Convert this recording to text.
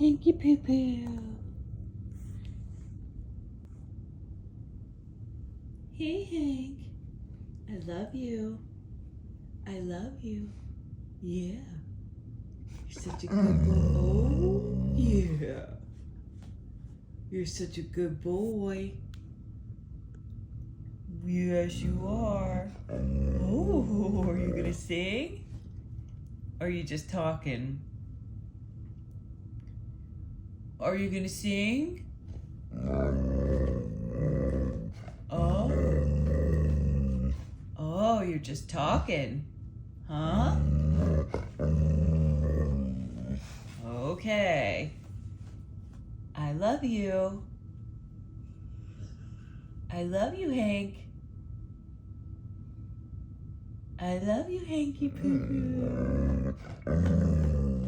Hanky Poo Poo. Hey, Hank. I love you. I love you. Yeah. You're such a good boy. Oh, yeah. You're such a good boy. Yes, you are. Oh, are you gonna sing? Or are you just talking? Are you gonna sing? Oh. Oh, you're just talking. Huh? Okay. I love you. I love you, Hank. I love you, Hanky Poo Poo.